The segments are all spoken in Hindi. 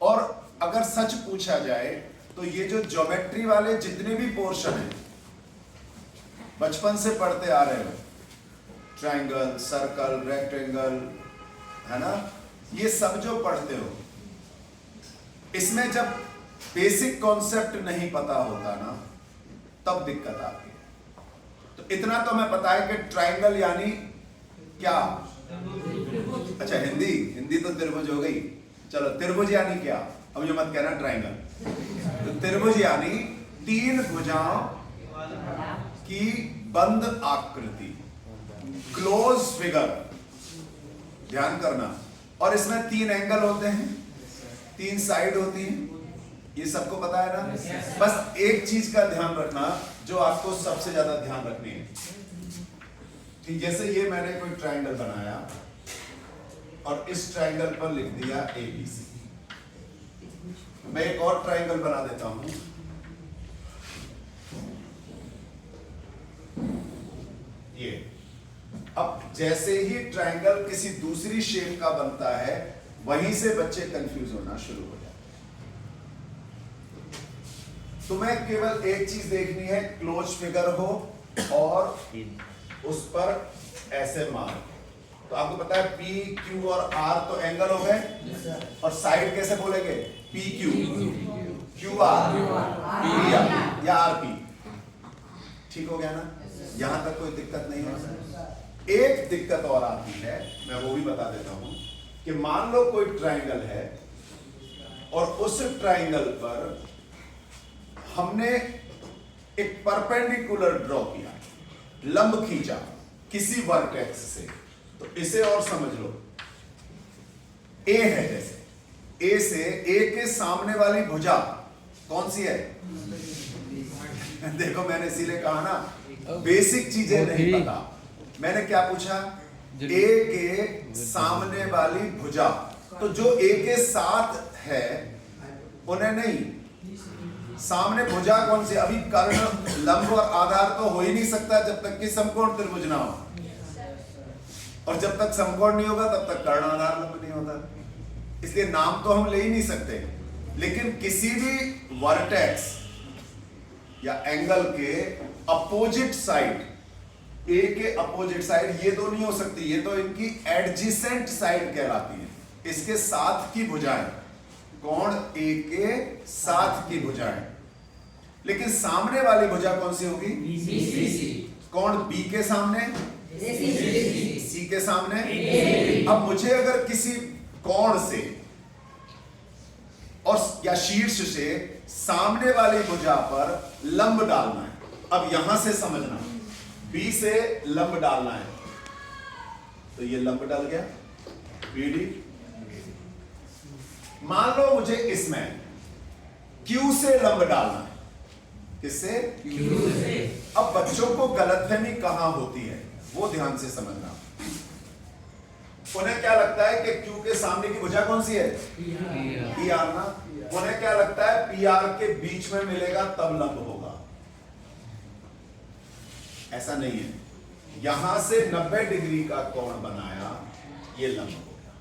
और अगर सच पूछा जाए तो ये जो ज्योमेट्री वाले जितने भी पोर्शन हैं, बचपन से पढ़ते आ रहे हो, ट्रायंगल, सर्कल, रेक्टेंगल, है ना, ये सब जो पढ़ते हो, इसमें जब बेसिक कॉन्सेप्ट नहीं पता होता ना, तब दिक्कत आती है। तो इतना तो हमें पता है कि ट्रायंगल यानी क्या। अच्छा, हिंदी तो त्रिभुज हो गई। चलो, त्रिभुज यानी क्या, अब जो मत कहना ट्रायंगल। तो त्रिभुज यानी 3 भुजाओं की बंद आकृति, क्लोज फिगर, ध्यान करना। और इसमें 3 एंगल होते हैं, 3 साइड होती हैं, ये सबको पता है ना। बस एक चीज का ध्यान रखना जो आपको सबसे ज्यादा ध्यान रखनी है, कि जैसे ये मैंने कोई ट्रायंगल बनाया और इस ट्रायंगल पर लिख दिया ABC। मैं एक और ट्रायंगल बना देता हूं, ये। अब जैसे ही ट्रायंगल किसी दूसरी शेप का बनता है, वहीं से बच्चे कंफ्यूज होना शुरू हो जाते हैं। तुम्हें केवल एक चीज देखनी है, क्लोज फिगर हो और उस पर ऐसे मार्क। तो आपको पता है P, Q और R तो एंगल हो गए, और साइड कैसे बोलेंगे, PQ, QR, PR या RP। ठीक हो गया ना, यहां तक कोई दिक्कत नहीं है। एक दिक्कत और आती है, मैं वो भी बता देता हूं, कि मान लो कोई ट्रायंगल है और उस ट्रायंगल पर हमने एक परपेंडिकुलर ड्रॉ किया, लंब खींचा किसी वर्टेक्स से। तो इसे और समझ लो, A है, जैसे A से A के सामने वाली भुजा कौन सी है? देखो, मैंने इसीलिए कहा ना, बेसिक चीजें नहीं पता। मैंने क्या पूछा, A के सामने वाली भुजा। तो जो A के साथ है उन्हें नहीं, सामने भुजा कौन सी? अभी कर्ण, लंब और आधार तो हो ही नहीं सकता जब तक कि समकोण त्रिभुज ना हो, और जब तक समकोण नहीं होगा तब तक कर्ण, आधार, लंब नहीं होता। इसलिए नाम तो हम ले ही नहीं सकते। लेकिन किसी भी वर्टेक्स या एंगल के अपोजिट साइड, ए के अपोजिट साइड, ये दो नहीं हो सकती, ये तो इनकी एडजेसेंट साइड कहलाती है, इसके साथ की भुजाएं, कोण ए के साथ की भुजाएं। लेकिन सामने वाली भुजा कौन सी होगी? कोण बी के सामने, सी के सामने। अब मुझे अगर किसी कोण से और या शीर्ष से सामने वाली भुजा पर लंब डालना है, अब यहां से समझना, बी से लंब डालना है, तो ये लंब डल गया BD। मान लो मुझे इसमें Q से लंब डालना है, किससे? Q से। अब बच्चों को गलतफहमी कहां होती है वो ध्यान से समझना। उन्हें क्या लगता है कि Q के सामने की भुजा कौन सी है? PR ना। उन्हें क्या लगता है PR के बीच में मिलेगा तब लंब होगा। ऐसा नहीं है, यहां से 90 डिग्री का कोण बनाया, ये लंब हो गया।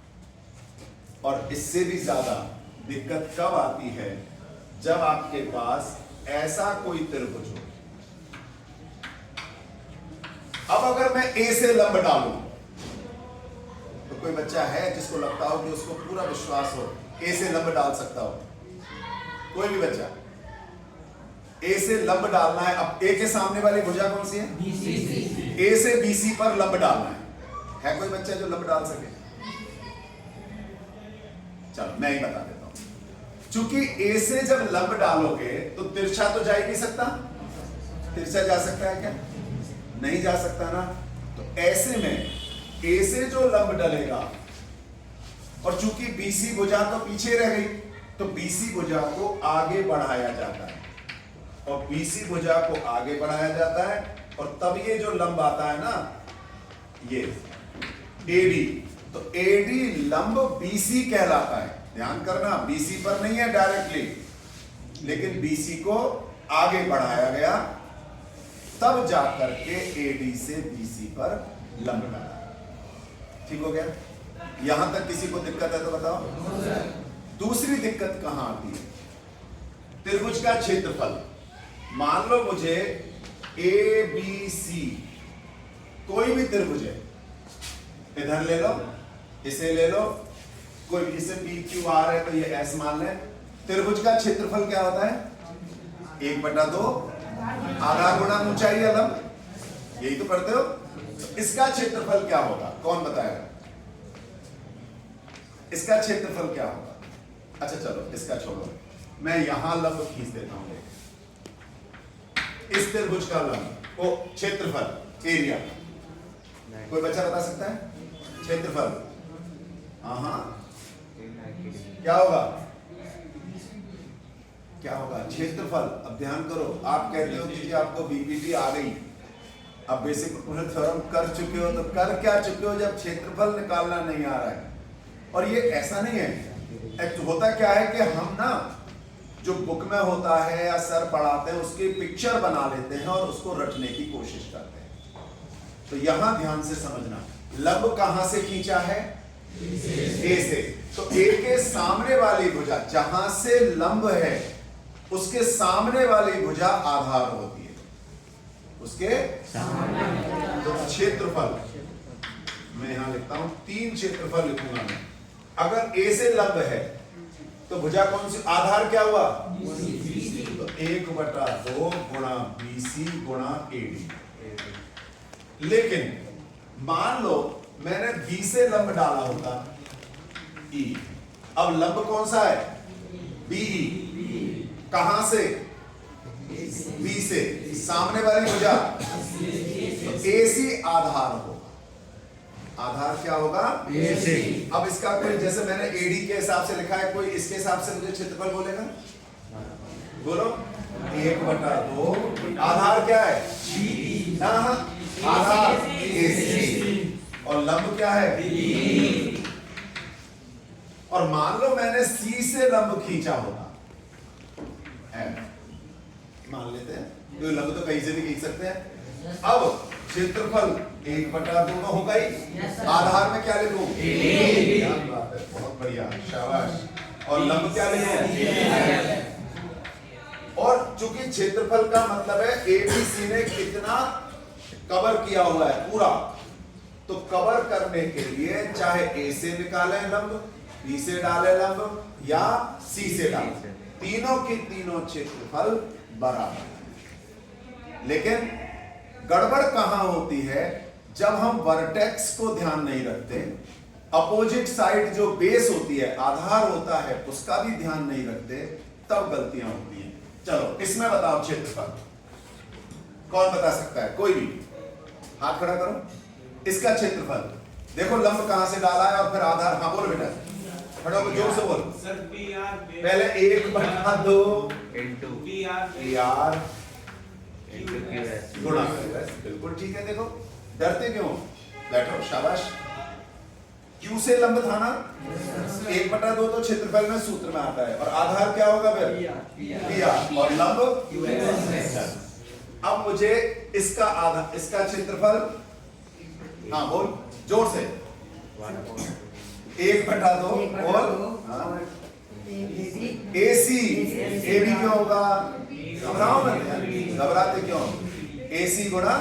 और इससे भी ज्यादा दिक्कत कब आती है, जब आपके पास ऐसा कोई त्रिभुज हो। अब अगर मैं A से लंब डालूं, तो कोई बच्चा है जिसको लगता हो कि उसको पूरा विश्वास हो A से लंब डाल सकता हो? कोई भी बच्चा A से लंब डालना है। अब A के सामने वाली भुजा कौन सी है? BC। A से BC पर लंब डालना है कोई बच्चा जो लंब डाल सके? चलो मैं ही बता देता हूं। चूंकि A से जब लंब डालोगे तो तिरछा तो जा ही नहीं सकता। तिरछा जा सकता है क्या? नहीं जा सकता ना। तो ऐसे में A से जो लंब डलेगा, और चूंकि BC भुजा तो पीछे रह गई, तो BC भुजा को आगे बढ़ाया जाता है, और BC भुजा को आगे बढ़ाया जाता है, और तब ये जो लंब आता है ना, ये AD, तो AD लंब BC कहलाता है। ध्यान करना, BC पर नहीं है डायरेक्टली, लेकिन BC को आगे बढ़ाया गया, तब जाकर के AD से BC पर लंब डाला। ठीक हो गया? यहां तक किसी को दिक्कत है तो बताओ। दूसरी दिक्कत कहां आती है? त्रिभुज का क्षेत्रफल। मान लो मुझे ए बी सी कोई भी त्रिभुज है, इधर ले लो, इसे ले लो, कोई इसे पी क्यू आर है तो ये एस मान लें। त्रिभुज का क्षेत्रफल क्या होता है? 1/2 आधार गुणा ऊंचाई या लंब, यही तो पढ़ते हो। तो इसका क्षेत्रफल क्या होगा? कौन बताएगा? इसका क्षेत्रफल क्या होगा? अच्छा चलो इसका छोड़ो, मैं यहां लंब खींच देता हूं। इस त्रिभुज का लंब ओ क्षेत्रफल, एरिया, कोई बच्चा बता सकता है? क्षेत्रफल हाँ क्या होगा? क्या होगा क्षेत्रफल? अब ध्यान करो, आप कहते हो कि जी आपको बीपीटी आ गई, अब बेसिक प्रोपोर्शनल थ्योरम कर चुके हो, तो कर क्या चुके हो जब क्षेत्रफल निकालना नहीं आ रहा है। और ये ऐसा नहीं है, होता क्या है कि हम ना जो बुक में होता है या सर पढ़ाते हैं उसकी पिक्चर बना लेते हैं और उसको रटने की कोशिश करते हैं। तो यहां ध्यान से समझना, लंब कहां से खींचा है? ए से। तो ए के सामने वाली भुजा, जहां से लंब है उसके सामने वाली भुजा आधार होती है, उसके सामने। तो क्षेत्रफल मैं यहां लिखता हूं, 3 क्षेत्रफल लिखूंगा मैं। अगर ए से लंब है तो भुजा कौन सी? आधार क्या हुआ? तो 1/2 गुणा BC गुणा AD। लेकिन मान लो मैंने B से लंब डाला होता E, अब लंब कौन सा है? BE। कहां से? B से। सामने वाली भुजा तो AC आधार होगा। आधार क्या होगा? AC। अब इसका कोई, जैसे मैंने AD के हिसाब से लिखा है, कोई इसके हिसाब से मुझे क्षेत्रफल बोलेगा? बोलो। 1/2 आधार क्या है? हाँ आधार AC और लंब क्या है? B। और मान लो मैंने C से लंब खींचा होता, मान लेते हैं, तो लंब तो कहीं से भी खींच सकते हैं। अब क्षेत्रफल 1/2 होगा ही, आधार में क्या लिखूं? क्या बात है, बहुत बढ़िया, शाबाश। और लंब क्या लिखूं? और चूंकि क्षेत्रफल का मतलब है ABC ने कितना कवर किया हुआ है पूरा, तो कवर करने के लिए चाहे A से निकालें लंब, B से डालें लंब या C से डालें, तीनों के तीनों क्षेत्रफल बराबर। लेकिन गड़बड़ कहां होती है? जब हम वर्टेक्स को ध्यान नहीं रखते, अपोजिट साइड जो बेस होती है, आधार होता है, उसका भी ध्यान नहीं रखते, तब गलतियां होती हैं। चलो इसमें बताओ क्षेत्रफल, कौन बता सकता है? कोई भी हाथ खड़ा करो। इसका क्षेत्रफल देखो, लंब कहां से डाला है और फिर आधार। हाँ बोलो बेटा, खड़ा होकर जोर से बोल। पहले 1/2 PR गुणा, बिल्कुल ठीक है। देखो डरते क्यों? बैठो, शाबाश। Q से लंब था ना, 1/2 तो क्षेत्रफल में सूत्र में आता है, और आधार क्या होगा फिर? PR और लंब। अब मुझे इसका आधार, इसका क्षेत्रफल, हाँ बोल जोर से। 1/2 और AC। AB क्यों होगा? घबराओ मत, घबराते क्यों? AC गुणा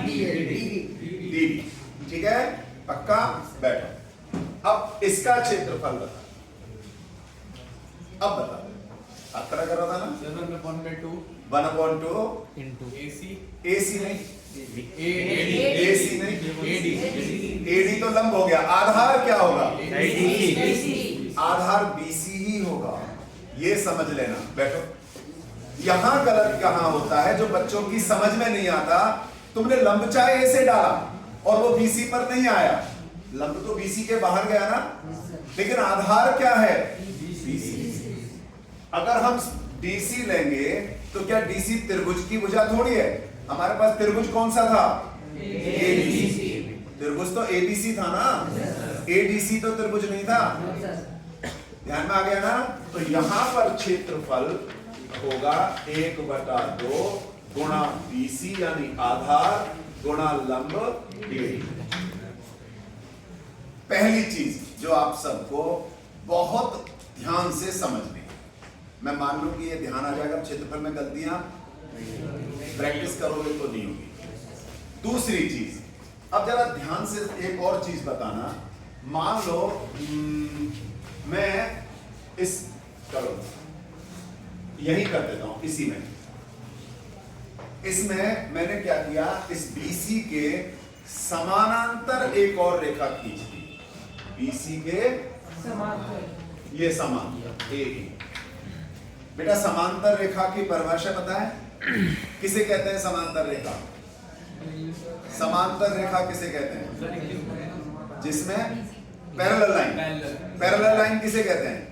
DB, ठीक है, पक्का? बैठो। अब इसका क्षेत्रफल बता, अब बता। आप तरह कर रहा था ना, 1/2 इंटू AC नहीं, AC नहीं, AD तो लंब हो गया। आधार क्या होगा? आधार BC ही होगा, ये समझ लेना। बैठो। यहां गलत कहां होता है, जो बच्चों की समझ में नहीं आता, तुमने लंब चाहे A से डाला और वो BC पर नहीं आया, लंब तो BC के बाहर गया ना, लेकिन आधार क्या है? BC। अगर हम DC लेंगे तो क्या DC त्रिभुज की भुजा थोड़ी है? हमारे पास त्रिभुज कौन सा था? ABC। त्रिभुज तो ABC था ना, ADC तो त्रिभुज नहीं था। ध्यान में आ गया ना? तो यहां पर क्षेत्रफल होगा 1/2 गुणा BC यानी आधार गुणा लंब DD। पहली चीज जो आप सबको बहुत ध्यान से समझनी। मैं मान लूं कि ये ध्यान आ जाएगा, क्षेत्रफल में गलतियां प्रैक्टिस करोगे तो नहीं होगी। दूसरी चीज, अब जरा ध्यान से एक और चीज बताना। मान लो मैं इस करो यही कर देता हूं, इसी में, इसमें मैंने क्या किया, इस BC के समानांतर एक और रेखा खींच दी। BC के समांतर, ये समांतर एक। बेटा समांतर रेखा की परिभाषा पता है? किसे कहते हैं समांतर रेखा? समांतर रेखा किसे कहते हैं? जिसमें पैरेलल लाइन, पैरेलल लाइन किसे कहते हैं?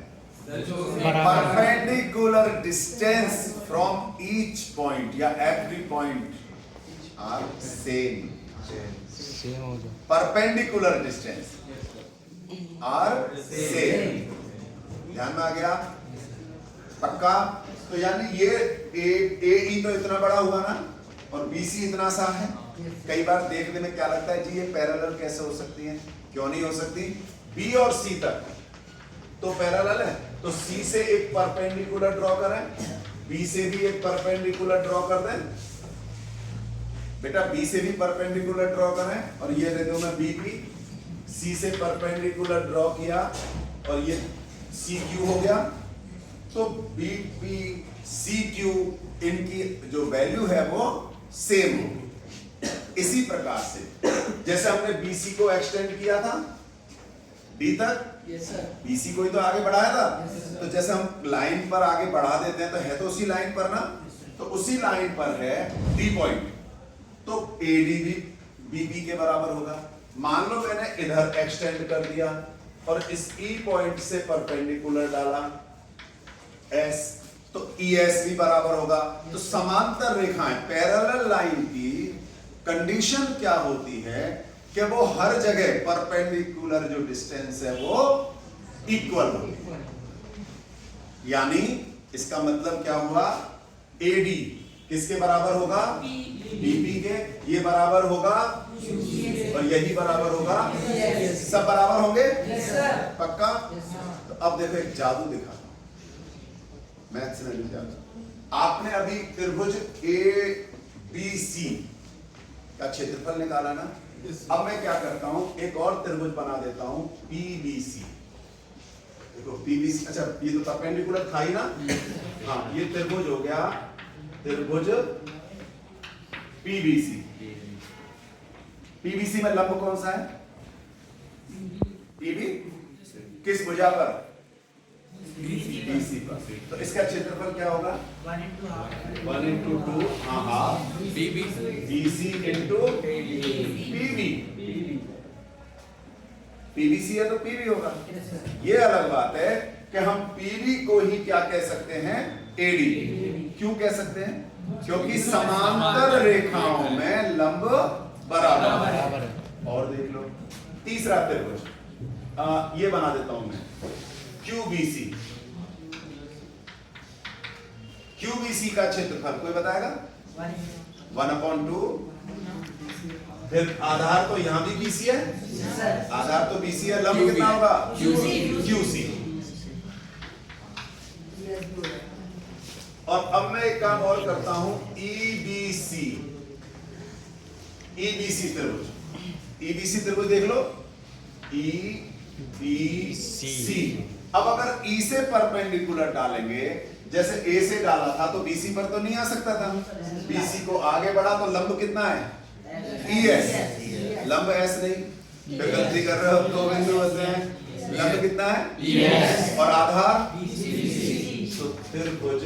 Perpendicular distance from each point या every point are same. Perpendicular distance are same. ध्यान में आ गया? पक्का? तो यानी ये AE तो इतना बड़ा हुआ ना, और BC इतना सा है। कई बार देखने में क्या लगता है जी ये पैरेलल कैसे हो सकती है? क्यों नहीं हो सकती? B और C तक तो पैरेलल है, तो C से एक परपेंडिकुलर ड्रॉ करें, B से भी एक परपेंडिकुलर ड्रॉ कर दें। बेटा B से भी परपेंडिकुलर ड्रॉ करें, और ये देखो मैं BP, C से परपेंडिकुलर ड्रॉ किया और ये CQ हो गया। तो BP CQ इनकी जो वैल्यू है वो सेम होगी। इसी प्रकार से जैसे हमने BC को एक्सटेंड किया था D तक, BC को ही तो आगे बढ़ाया था। तो जैसे हम लाइन पर आगे बढ़ा देते हैं तो है तो उसी लाइन पर ना, तो उसी लाइन पर है D पॉइंट, तो AD भी BB के बराबर होगा। मान लो मैंने इधर एक्सटेंड कर दिया और इस E पॉइंट से परपेंडिकुलर डाला S, तो ES भी बराबर होगा। तो समांतर रेखाएं, पैरेलल लाइन की कंडीशन क्या होती है कि वो हर जगह परपेंडिकुलर जो डिस्टेंस है वो इक्वल होगी। यानी इसका मतलब क्या हुआ, AD किसके बराबर होगा? BP के। ये बराबर होगा और यही बराबर होगा, सब बराबर होंगे। पक्का? तो अब देखो एक जादू दिखा, मैथ्स में भी जादू। आपने अभी त्रिभुज ABC का क्षेत्रफल निकाला ना, अब मैं क्या करता हूं, एक और त्रिभुज बना देता हूं PBC। देखो PBC, अच्छा ये तो परपेंडिकुलर था ही ना, हाँ ये त्रिभुज हो गया, त्रिभुज PBC। PBC में लंब कौन सा है? PB किस भुजा पर? BC पर। तो इसका क्षेत्रफल क्या होगा? 1 into 2 half BC into PB। PBC है तो PB होगा। ये अलग बात है कि हम PB को ही क्या कह सकते हैं? AD। क्यों कह सकते हैं? क्योंकि समांतर रेखाओं में लंब बराबर है। और देख लो तीसरा त्रिभुज, ये बना देता हूं मैं QBC। QBC का क्षेत्रफल कोई बताएगा? 1/2। फिर आधार तो यहां भी BC है, आधार तो BC है, लंब कितना होगा? QC। और अब मैं एक काम और करता हूं, EBC त्रिभुज देख लो, EBC। अब अगर E से परपेंडिकुलर डालेंगे, जैसे A से डाला था तो BC पर तो नहीं आ सकता था, BC को आगे बढ़ा तो लंब कितना है? ES। लंब S नहीं, गलती कर रहे हो, दो बिंदु बचे हैं, लंब कितना है? ES। और आधार BC। तो त्रिभुज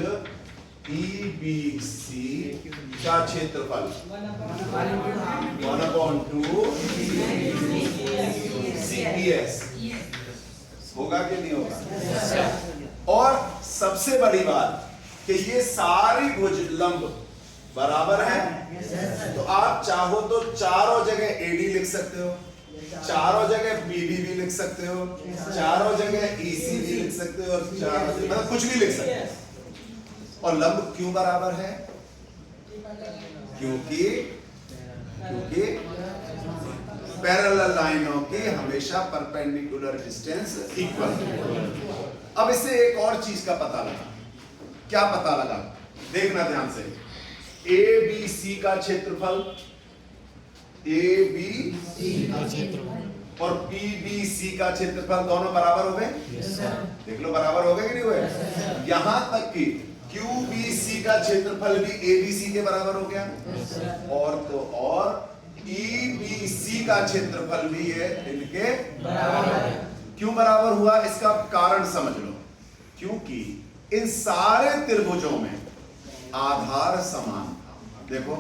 EBC का क्षेत्रफल 1/2 CES होगा कि नहीं होगा? और सबसे बड़ी बात कि ये सारी भुज लंब बराबर है, तो आप चाहो तो चारों जगह AD लिख सकते हो, चारों जगह BB भी लिख सकते हो, चारों जगह EC भी लिख सकते हो, और चारों मतलब कुछ भी लिख सकते हो। और लंब क्यों बराबर है? क्योंकि पैरेलल लाइनों की हमेशा परपेंडिकुलर डिस्टेंस इक्वल। अब इससे एक और चीज का पता लगा। क्या पता लगा? देखना ध्यान से। ए बी सी का क्षेत्रफल, ए बी सी का क्षेत्रफल और पी बी सी का क्षेत्रफल दोनों बराबर हो गए? देख लो बराबर हो गए कि नहीं हुए? यहां तक कि क्यू बी सी का क्षेत्रफल भी ए बी सी के बराबर हो गया। और तो और ई बी सी का क्षेत्रफल भी है इनके बराबर। क्यों बराबर हुआ? इसका कारण समझ लो। क्योंकि इन सारे त्रिभुजों में आधार समान था। देखो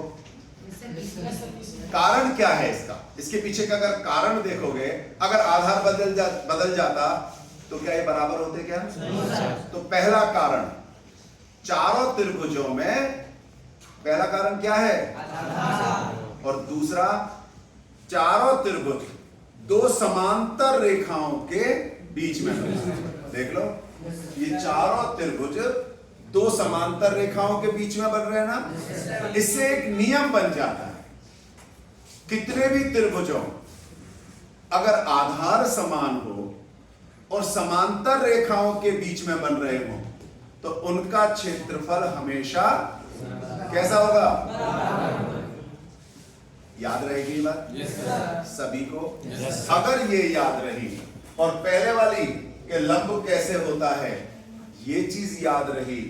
कारण क्या है इसका? इसके पीछे का अगर कारण देखोगे, अगर आधार बदल जाता तो क्या ये बराबर होते क्या? तो पहला कारण, चारों त्रिभुजों में पहला कारण क्या है? आधार। और दूसरा, चारों त्रिभुज दो समांतर रेखाओं के बीच में। देख लो, ये चारों त्रिभुज दो समांतर रेखाओं के बीच में बन रहे हैं ना। इससे एक नियम बन जाता है, कितने भी त्रिभुजों अगर आधार समान हो और समांतर रेखाओं के बीच में बन रहे हो तो उनका क्षेत्रफल हमेशा कैसा होगा? याद रहेगी ये बात? सभी को? अगर ये याद रही और पहले वाली के लंब कैसे होता है ये चीज याद रही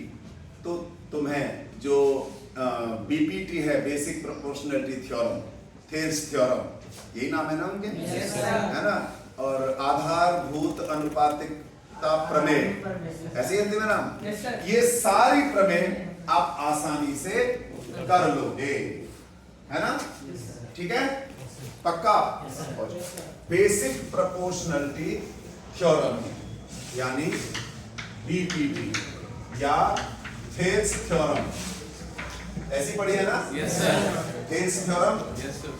तो तुम्हें जो बीपीटी है, basic proportionality theorem, Thales theorem, यही नाम है ना उनके? है ना? और आधारभूत अनुपातिकता प्रमेय, ऐसे ही हिंदी में नाम। ये सारी प्रमेय आप आसानी से कर लोगे, है ना? ठीक है? पक्का? बेसिक प्रोपोर्शनलिटी थ्योरम यानी बीपीटी या थेल्स थ्योरम, ऐसी पढ़ी है ना? Yes sir. Thales theorem, yes sir,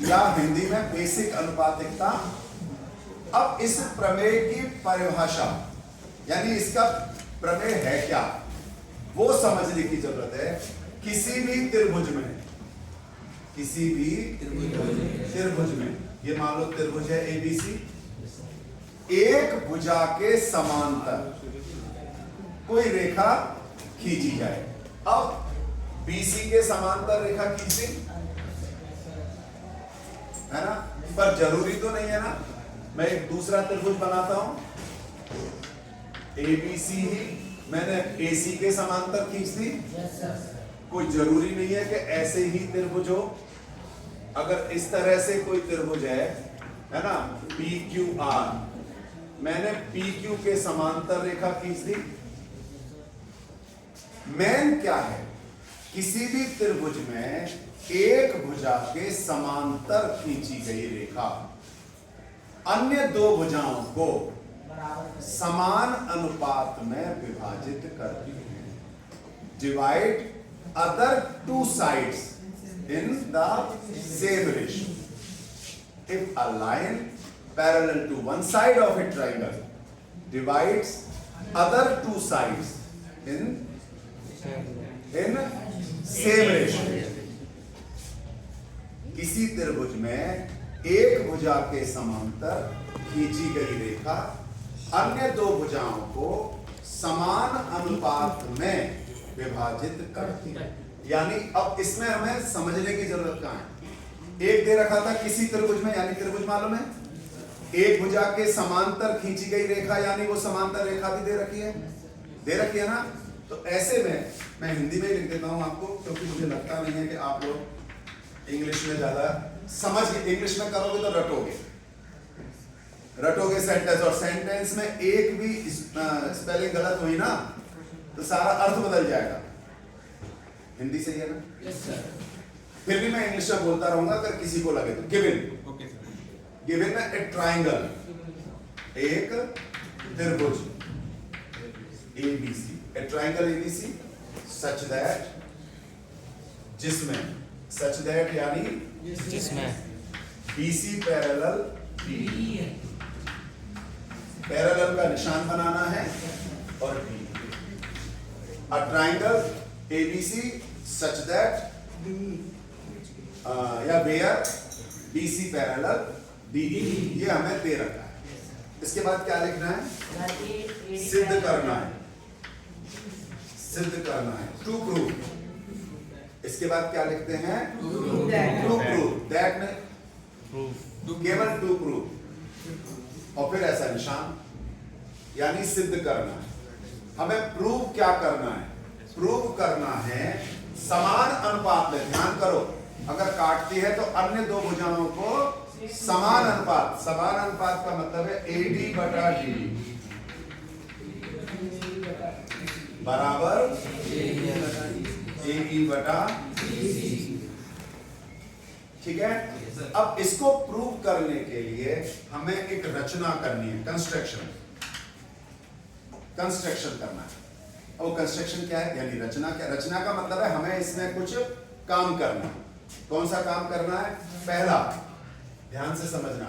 या हिंदी में बेसिक अनुपातिकता। अब इस प्रमेय की परिभाषा यानी इसका प्रमेय है क्या, वो समझने की जरूरत है। किसी भी त्रिभुज में, किसी भी त्रिभुज में, ये मान लो त्रिभुज है एबीसी, एक भुजा के समांतर कोई रेखा खींची जाए। अब बीसी के समांतर रेखा खींची है ना, पर जरूरी तो नहीं है ना। मैं एक दूसरा त्रिभुज बनाता हूं, एबीसी ही मैंने एसी के समांतर खींच दी। कोई जरूरी नहीं है कि ऐसे ही त्रिभुज हो। अगर इस तरह से कोई त्रिभुज है ना, पी क्यू आर, मैंने पी क्यू के समांतर रेखा खींच दी। मेन क्या है? किसी भी त्रिभुज में एक भुजा के समांतर खींची गई रेखा अन्य दो भुजाओं को समान अनुपात में विभाजित करती है। Divide other two sides in the same ratio. If a line parallel to one side of a triangle divides other two sides in same ratio. किसी त्रिभुज में एक भुजा के समांतर खींची गई रेखा अन्य दो भुजाओं को समान अनुपात में विभाजित करती है। यानी अब इसमें हमें समझने की जरूरत कहां है? एक दे रखा था किसी त्रिभुज में, यानी त्रिभुज मालूम है, एक भुजा के समांतर खींची गई रेखा यानी वो समांतर रेखा भी दे रखी है ना। तो ऐसे में मैं हिंदी में लिख देता हूं आपको, क्योंकि मुझे लगता नहीं है कि आप लोग इंग्लिश में ज्यादा समझ के, इंग्लिश में करोगे तो रटोगे सेंटेंस, और सेंटेंस में एक भी स्पेलिंग गलत हुई ना तो सारा अर्थ बदल जाएगा। हिंदी सही है ना? Yes sir. फिर भी मैं इंग्लिश में बोलता रहूंगा अगर किसी को लगे तो। Given, okay sir. गिवन में ए ट्राइंगल, एक त्रिभुज ABC, A triangle ABC such that, जिसमें, सच दैट यानी जिसमें बीसी पैरेलल बी, पैरेलल का निशान बनाना है, और B, a triangle ABC such that या where BC parallel DE, ये हमें दे रखा है। इसके बाद क्या लिखना है? सिद्ध करना है, सिद्ध करना है, टू प्रूव। इसके बाद क्या लिखते हैं? टू प्रूव दैट में केवल टू प्रूव, और फिर ऐसा निशान, यानी सिद्ध करना है। हमें प्रूव क्या करना है? प्रूव करना है समान अनुपात में। ध्यान करो, अगर काटती है तो अन्य दो भुजाओं को समान अनुपात, समान अनुपात का मतलब है AD बटा DD बराबर AE बटा DC। ठीक है, अब इसको प्रूव करने के लिए हमें एक रचना करनी है, कंस्ट्रक्शन करना है। और कंस्ट्रक्शन क्या है, यानी रचना क्या? रचना का मतलब है हमें इसमें कुछ काम करना है। कौन सा काम करना है? पहला, ध्यान से समझना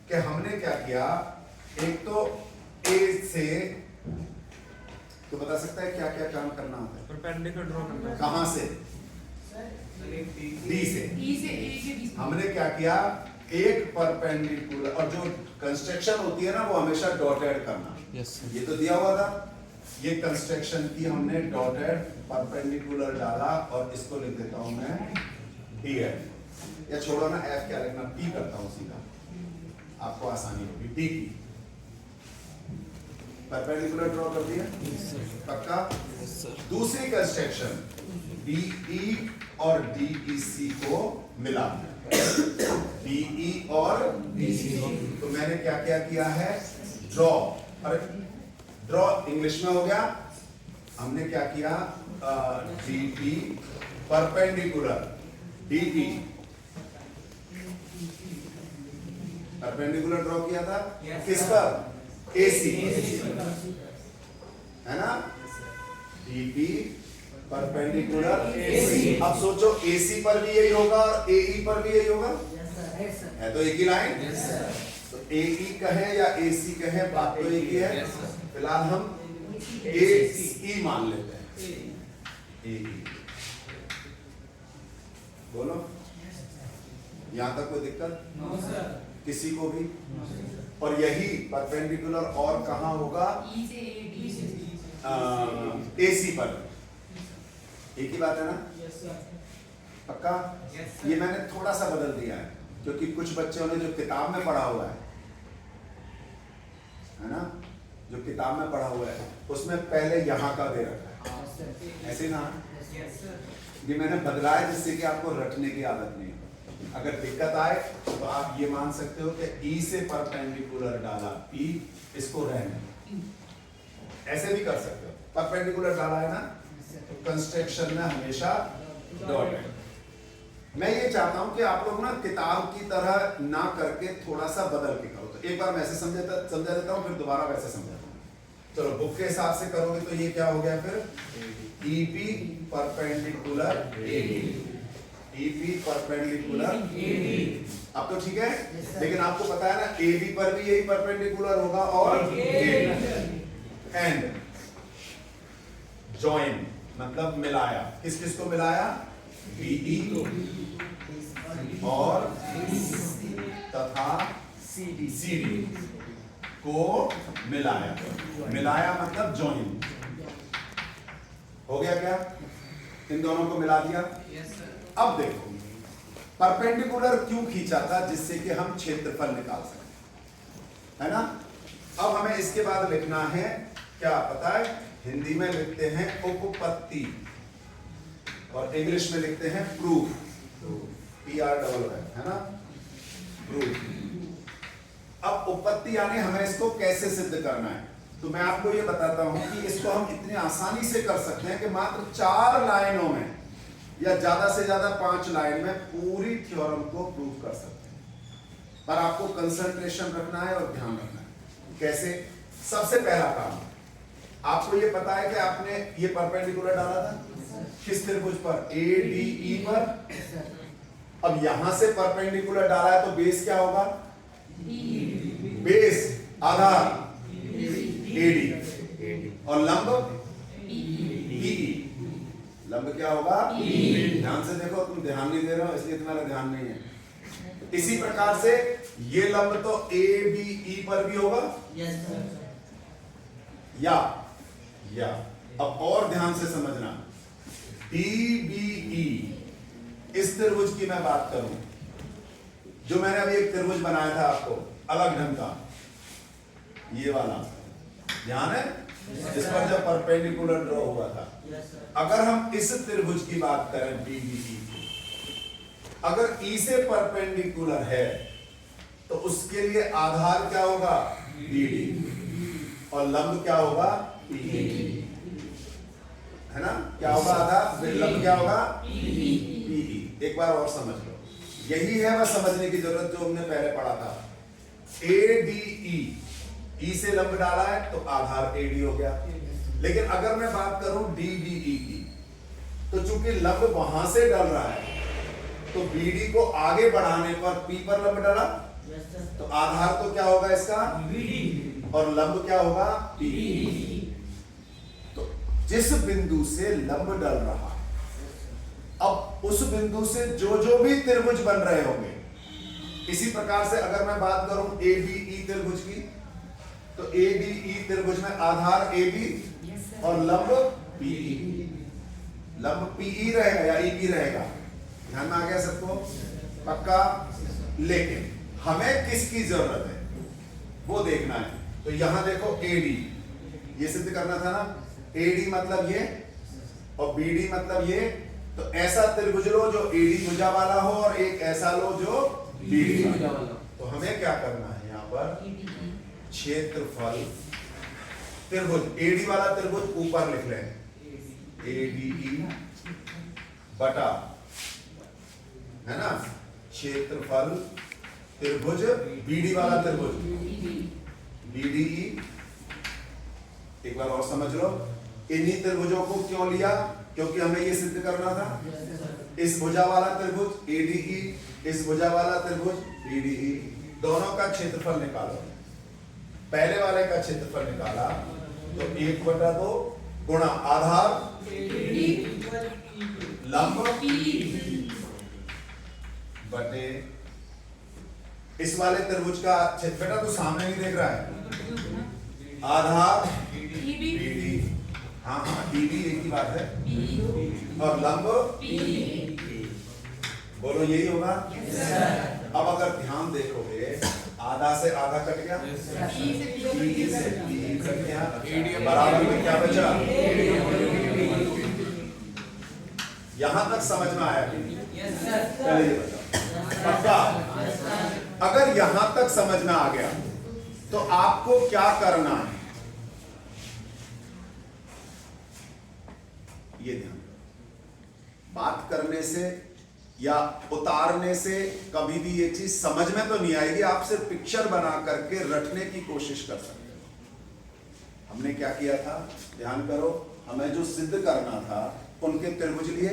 कि हमने क्या किया। एक तो ए से, तो बता सकता है क्या क्या काम करना होता है? परपेंडिकुलर ड्रॉ करना है। कहां से? डी से। हमने क्या किया, एक परपेंडिकुलर, और जो कंस्ट्रक्शन होती है ना वो हमेशा डॉटेड करना। ये तो दिया हुआ था, ये कंस्ट्रक्शन की हमने डॉटेड परपेंडिकुलर डाला, और इसको लिख देता हूं मैं DF, या छोड़ो ना, F क्या लिखना, P करता हूं सीधा, आपको आसानी होगी। DP परपेंडिकुलर ड्रॉ कर दिया, पक्का? दूसरी कंस्ट्रक्शन DE और DEC को मिला, DE और DEC, तो मैंने क्या क्या किया है? ड्रॉ। अरे ड्रॉ इंग्लिश में हो गया। हमने क्या किया? DP perpendicular DP perpendicular draw किया था। किस पर? AC, है ना? DP perpendicular AC। अब सोचो AC पर भी यही होगा और AE पर भी यही होगा, है तो एक ही लाइन। तो AE कहें या AC कहें, बात तो एक ही है। फिलहाल हम AE मान लेते हैं, AE। बोलो, यहां तक कोई दिक्कत? किसी को भी? और यही परपेंडिकुलर और कहां होगा? AC पर। एक ही बात है ना? पक्का? ये मैंने थोड़ा सा बदल दिया है, क्योंकि कुछ बच्चों ने जो किताब में पढ़ा हुआ है ना, जो किताब में पढ़ा हुआ है उसमें पहले यहाँ का दे रखा है, ऐसे ना? ये मैंने बदला है जिससे कि आपको रटने की आदत नहीं हो। अगर दिक्कत आए तो आप ये मान सकते हो कि E से परपेंडिकुलर डाला P, इसको रहने, ऐसे भी कर सकते हो। परपेंडिकुलर डाला है ना, तो कंस्ट्रक्शन में हमेशा डॉट है। मैं ये चाहता हूं कि आप लोग ना किताब की तरह ना करके थोड़ा सा बदल के करो। तो एक बार मैं ऐसे समझा देता हूं, फिर दोबारा वैसे समझाता हूं। चलो बुक के हिसाब से करोगे तो ये क्या हो गया फिर? EP perpendicular AD, EP perpendicular AD। अब तो ठीक है, लेकिन आपको पता है ना AB पर भी यही परपेंडिकुलर होगा और एंड जॉइन मतलब मिलाया। किस किस को मिलाया? BE और तथा CD को मिलाया। मिलाया मतलब जॉइन हो गया क्या? इन दोनों को मिला दिया। अब देखो, परपेंडिकुलर क्यों खींचा था? जिससे कि हम क्षेत्रफल निकाल सकें, है ना? अब हमें इसके बाद लिखना है क्या पता है? हिंदी में लिखते हैं उपपत्ति और इंग्लिश में लिखते हैं प्रूफ, PR है ना? प्रूफ। अब उपपत्ति यानी हमें इसको कैसे सिद्ध करना है, तो मैं आपको ये बताता हूं कि इसको हम इतनी आसानी से कर सकते हैं कि मात्र 4 लाइनों में या ज्यादा से ज्यादा 5 लाइन में पूरी थ्योरम को प्रूव कर सकते हैं। पर आपको कंसंट्रेशन रखना है और ध्यान रखना है। कैसे? सबसे पहला काम, आपको ये पता है कि आपने ये परपेंडिकुलर डाला था किस त्रिभुज पर? ADE पर। अब यहां से परपेंडिकुलर डाला है तो बेस क्या होगा? बेस आधार AD और लंब PE। लंब क्या होगा? ध्यान से देखो, तुम ध्यान नहीं दे रहे हो इसलिए तुम्हारा ध्यान नहीं है। इसी प्रकार से ये लंब तो ए बी ई पर भी होगा। Yes sir. या अब और ध्यान से समझना, डी बी ई इस त्रिभुज की मैं बात करूं, जो मैंने अभी एक त्रिभुज बनाया था आपको अलग ढंग का, ये वाला ध्यान है, जिस पर जब परपेंडिकुलर ड्रॉ हुआ था। अगर हम इस त्रिभुज की बात करें डी बी ई, अगर ई से परपेंडिकुलर है तो उसके लिए आधार क्या होगा, बी डी, और लंब क्या होगा, पी, है ना। क्या होगा आधार, लंब क्या होगा, पी। एक बार और समझ लो, यही है वह समझने की जरूरत जो हमने पहले पढ़ा था। ए डी ई से लंब डाला है तो आधार ए डी हो गया। लेकिन अगर मैं बात करूं डी बी ई की, तो चूंकि लंब वहां से डल रहा है तो बी डी को आगे बढ़ाने पर पी पर लंब डाला, तो आधार तो क्या होगा इसका, और लंब क्या होगा, पी। तो जिस बिंदु से लंब डल रहा है, अब उस बिंदु से जो भी त्रिभुज बन रहे होंगे, इसी प्रकार से अगर मैं बात करूं ए बी ई त्रिभुज की, तो ए बी ई त्रिभुज में आधार ए बी और लंब पी ई। लंब पी ई रहेगा या ई पी रहेगा, ध्यान में आ गया सबको, पक्का। लेकिन हमें किसकी जरूरत है वो देखना है। तो यहां देखो ए डी, ये सिद्ध करना था ना, ए डी मतलब ये और बी डी मतलब ये। तो ऐसा त्रिभुज लो जो ए डी भुजा वाला हो और एक ऐसा लो जो बी डी वाला। तो हमें क्या करना है, यहां पर क्षेत्रफल त्रिभुज ए डी वाला त्रिभुज ऊपर लिख लें, ए डी ई बटा, है ना, क्षेत्रफल त्रिभुज बी डी वाला त्रिभुज बी डी ई। एक बार और समझ लो, इन्हीं त्रिभुजों को क्यों लिया, क्योंकि हमें ये सिद्ध करना था, इस भुजा वाला त्रिभुज ए डी ई, इस भुजा वाला त्रिभुज बी डी ई, दोनों का क्षेत्रफल निकालो। पहले वाले का क्षेत्रफल निकाला तो 1/2 गुणा आधार लंब बटे इस वाले त्रिभुज का क्षेत्र, बेटा तो सामने नहीं देख रहा है, आधार बीडी, हाँ बीडी एक ही बात है, और लंब बोलो यही होगा। अब अगर ध्यान देखोगे, आधा से आधा कट गया, ई से पी कट गया, बराबर में क्या बचा, यहां तक समझ में आया? पहले ये बताओ पक्का। अगर यहां तक समझ में आ गया तो आपको क्या करना है, ये ध्यान, बात करने से या उतारने से कभी भी ये चीज समझ में तो नहीं आएगी, आप सिर्फ पिक्चर बना करके रटने की कोशिश कर सकते हो। हमने क्या किया था, ध्यान करो, हमें जो सिद्ध करना था उनके त्रिभुज लिए,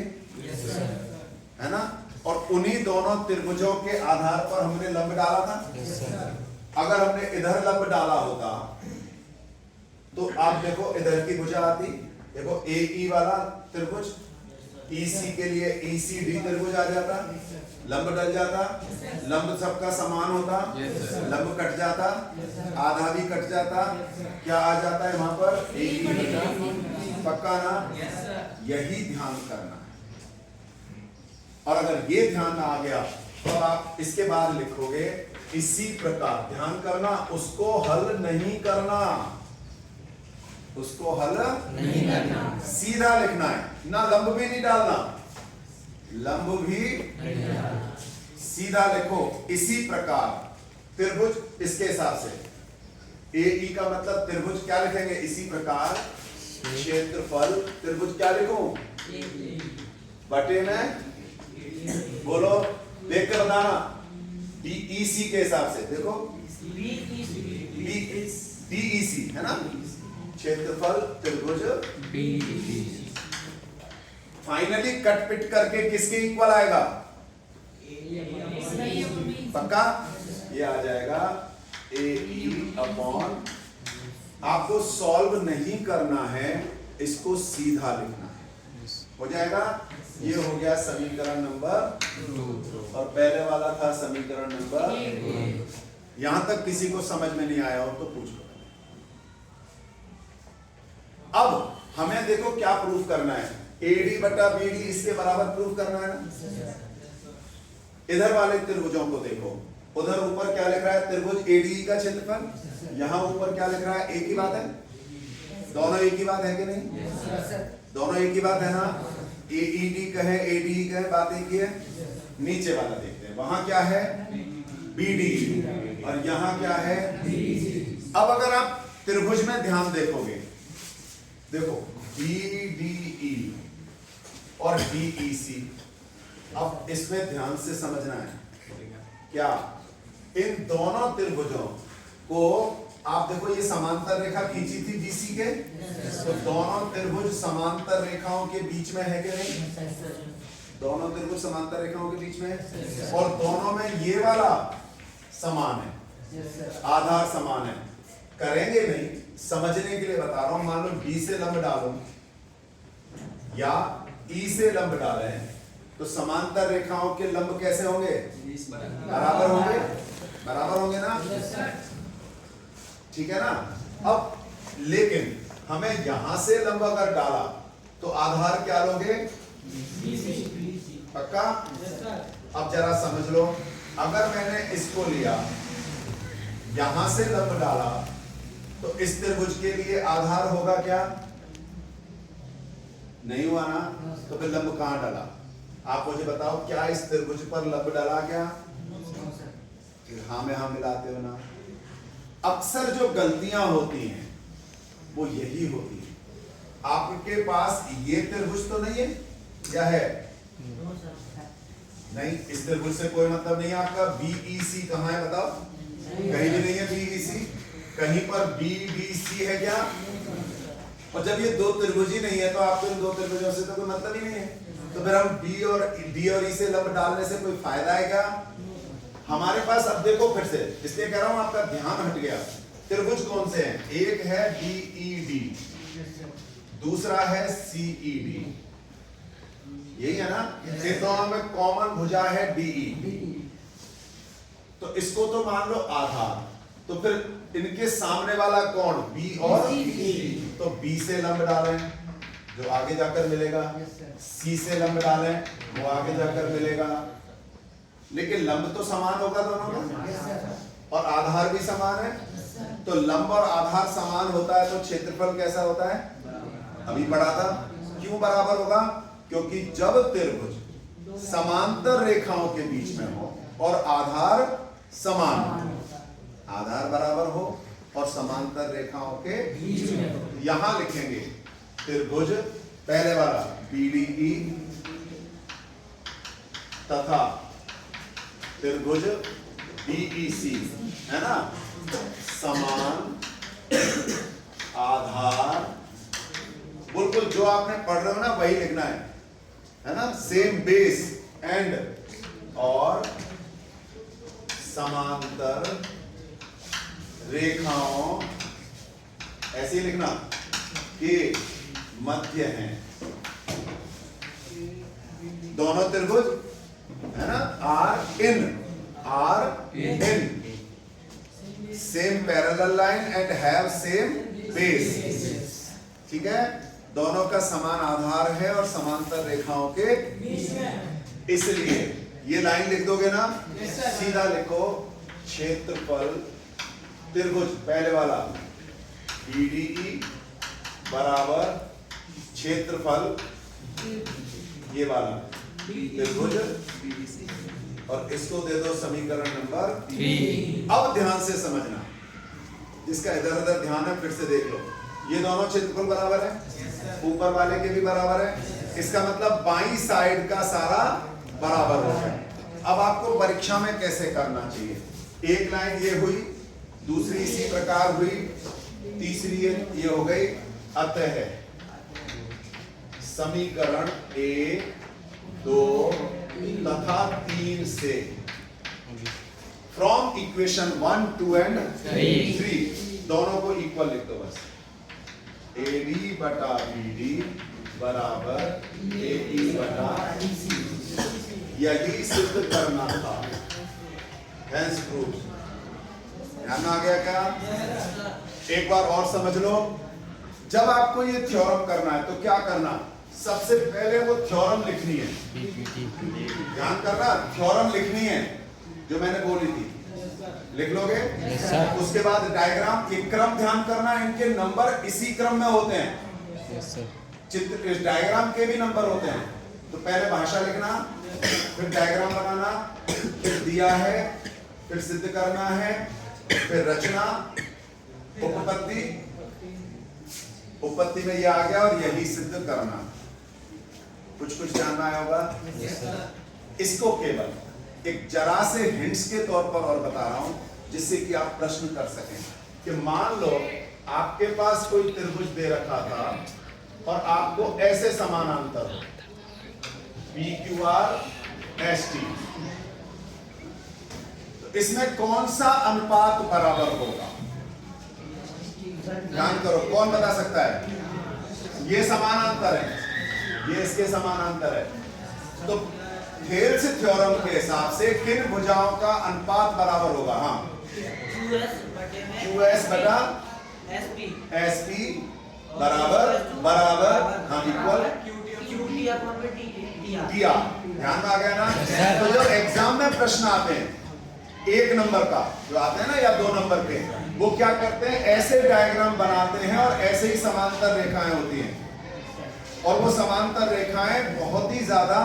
है ना, और उन्हीं दोनों त्रिभुजों के आधार पर हमने लंब डाला था। अगर हमने इधर लंब डाला होता तो आप देखो इधर की भुजा आती, देखो ए ई वाला त्रिभुज, EC के लिए ECD त्रिभुज आ जाता, लंब डल जाता, लंब सबका समान होता, लंब कट जाता, आधा भी कट जाता, क्या आ जाता है वहां पर, AE, पक्का ना, यही ध्यान करना है। और अगर ये ध्यान आ गया तो आप इसके बाद लिखोगे इसी प्रकार, ध्यान करना, उसको हल नहीं करना, उसको हल नहीं करना, सीधा लिखना है, ना लंब भी नहीं डालना, लंब भी नहीं डालना, सीधा लिखो इसी प्रकार। त्रिभुज इसके हिसाब से, AE का मतलब त्रिभुज क्या लिखेंगे, इसी प्रकार क्षेत्रफल त्रिभुज क्या लिखूं, बटे में, बोलो देख कर बताना, DEC के हिसाब से देखो, DEC है ना, क्षेत्रफल त्रिभुज BEC। फाइनली कट पिट करके किसके इक्वल आएगा, पक्का, ये आ जाएगा AE अपॉन, आपको सॉल्व नहीं करना है, इसको सीधा लिखना है। हो जाएगा। ये हो गया समीकरण नंबर 2 और पहले वाला था समीकरण नंबर 1। यहां तक किसी को समझ में नहीं आया हो तो पूछ लो। अब हमें देखो क्या प्रूफ करना है, एडी बटा बीडी इसके बराबर प्रूफ करना है ना। इधर वाले त्रिभुजों को देखो, उधर ऊपर क्या लिख रहा है, त्रिभुज एडी का क्षेत्रफल, यहाँ ऊपर क्या लिख रहा है, एक ही बात है, दोनों एक ही बात है कि नहीं, दोनों एक ही बात है ना। एईडी कहे एडी कहे बात एक ही है। नीचे वाला देखते हैं, वहां क्या है बीडी और यहाँ क्या है। अब अगर आप त्रिभुज में ध्यान देखोगे, देखो बीडीई और डीईसी, अब इसमें ध्यान से समझना है क्या, इन दोनों त्रिभुजों को आप देखो, ये समांतर रेखा खींची थी बीसी के, तो दोनों त्रिभुज समांतर रेखाओं के बीच में है कि नहीं, दोनों त्रिभुज समांतर रेखाओं के बीच में है, और दोनों में ये वाला समान है, आधार समान है। करेंगे नहीं, समझने के लिए बता रहा हूं, मान लो डी से लंब डालो या ई से लंब डाले, तो समांतर रेखाओं के लंब कैसे होंगे, बराबर होंगे, बराबर होंगे ना, ठीक है ना। अब लेकिन हमें यहां से लंब अगर डाला तो आधार क्या लोगे, पक्का। अब जरा समझ लो, अगर मैंने इसको लिया, यहां से लंब डाला, तो इस त्रिभुज के लिए आधार होगा क्या, नहीं हुआ ना, तो फिर लंब कहां डाला, आप मुझे बताओ, क्या इस त्रिभुज पर लंब डाला क्या, हाँ में हाँ मिलाते हो ना। अक्सर जो गलतियां होती हैं वो यही होती है, आपके पास ये त्रिभुज तो नहीं है, क्या है, नहीं, इस त्रिभुज से कोई मतलब नहीं है आपका। बीईसी कहां है बताओ, कहीं भी नहीं है बीईसी, कहीं पर बीडीसी है क्या, और जब ये दो त्रिभुज ही नहीं है तो आपको इन दो त्रिभुजों से तो कोई मतलब ही नहीं है, तो फिर हम डी और ई से लंब डालने से कोई फायदा है क्या हमारे पास। अब देखो फिर से, इसलिए कह रहा हूं आपका ध्यान हट गया। त्रिभुज कौन से हैं, एक है डीईडी, दूसरा है सीईडी, यही है ना, इन दोनों में कॉमन भुजा है डीई, तो इसको तो मान लो आधार, तो फिर इनके सामने वाला कौन, बी और ई, तो बी से लंब डालें जो आगे जाकर मिलेगा, सी से लंब डालें वो आगे जाकर मिलेगा, लेकिन लंब तो समान होगा दोनों का और आधार भी समान है, तो लंब और आधार समान होता है तो क्षेत्रफल कैसा होता है, अभी पढ़ा था, क्यों बराबर होगा, क्योंकि जब त्रिभुज समांतर रेखाओं के बीच में हो और आधार समान हो, आधार बराबर हो और समांतर रेखाओं के बीच में हो, यहां लिखेंगे त्रिभुज पहले वाला बीडीई तथा त्रिभुज डीईसी, है ना, समान आधार, बिल्कुल जो आपने पढ़ रहे हो ना वही लिखना है ना, सेम बेस एंड और समांतर रेखाओं, ऐसे लिखना के मध्य हैं दोनों त्रिभुज, है ना, are in same parallel line and have same base, ठीक है, दोनों का समान आधार है और समांतर रेखाओं के बीच में, इसलिए ये लाइन लिख दोगे ना, सीधा लिखो क्षेत्रफल त्रिभुज पहले वाला बीडीई बराबर क्षेत्रफल ये वाला त्रिभुज, और इसको दे दो समीकरण नंबर 3। अब ध्यान से समझना, जिसका इधर उधर ध्यान है फिर से देख लो, ये दोनों क्षेत्रफल बराबर है, ऊपर वाले के भी बराबर है, इसका मतलब बाईं साइड का सारा बराबर हो गया। अब आपको परीक्षा में कैसे करना चाहिए, एक लाइन ये हुई, दूसरी इसी प्रकार हुई, तीसरी ये हो गई, अतः समीकरण 1, 2 तथा 3 से फ्रॉम इक्वेशन 1, 2 एंड 3 दोनों को इक्वल लिख दो बस, एडी बटा बीडी बराबर AE बटा DC, यही सिद्ध करना था। Hence proof. ध्यान में आ गया क्या? एक बार और समझ लो, जब आपको ये थ्योरम करना है तो क्या करना, सबसे पहले वो थ्योरम लिखनी है। ध्यान करना, थ्योरम लिखनी है जो मैंने बोली थी, लिख लोगे? उसके बाद डायग्राम, एक क्रम ध्यान करना, इनके नंबर इसी क्रम में होते हैं। चित्र, इस डायग्राम के भी नंबर होते हैं। तो पहले भाषा लिखना, फिर डायग्राम बनाना, फिर दिया है, फिर सिद्ध करना है, फिर रचना, उपपत्ति, उपपत्ति में ये आ गया और यही सिद्ध करना। कुछ जानना आया होगा। इसको केवल एक जरा से हिंट्स के तौर पर और बता रहा हूं, जिससे कि आप प्रश्न कर सकें कि मान लो आपके पास कोई त्रिभुज दे रखा था और आपको ऐसे समानांतर हो PQR ST, तो इसमें कौन सा अनुपात बराबर होगा? ध्यान करो, कौन बता सकता है? ये समानांतर है, ये इसके समानांतर है, तो थेल्स थ्योरम के हिसाब से किन भुजाओं का अनुपात बराबर होगा? हाँ, QS बटा SP बराबर हाँ इक्वल दिया। ध्यान में आ गया ना? तो जो एग्जाम में प्रश्न आते हैं एक नंबर का जो आते हैं ना या 2 नंबर के, वो क्या करते हैं, ऐसे डायग्राम बनाते हैं और ऐसे ही समांतर रेखाएं होती हैं, और वो समांतर रेखाएं बहुत ही ज्यादा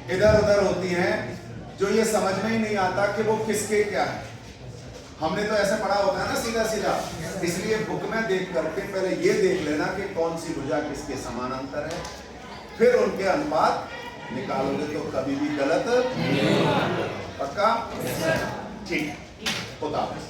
इधर उधर होती हैं, जो ये समझ में ही नहीं आता कि वो किसके क्या है। हमने तो ऐसा पढ़ा होता है ना सीधा सीधा, इसलिए बुक में देख करके पहले ये देख लेना कि कौन सी भुजा किसके समानांतर है, फिर उनके अनुपात निकालोगे तो कभी भी गलत नहीं होगा। पक्का? ठीक होता है।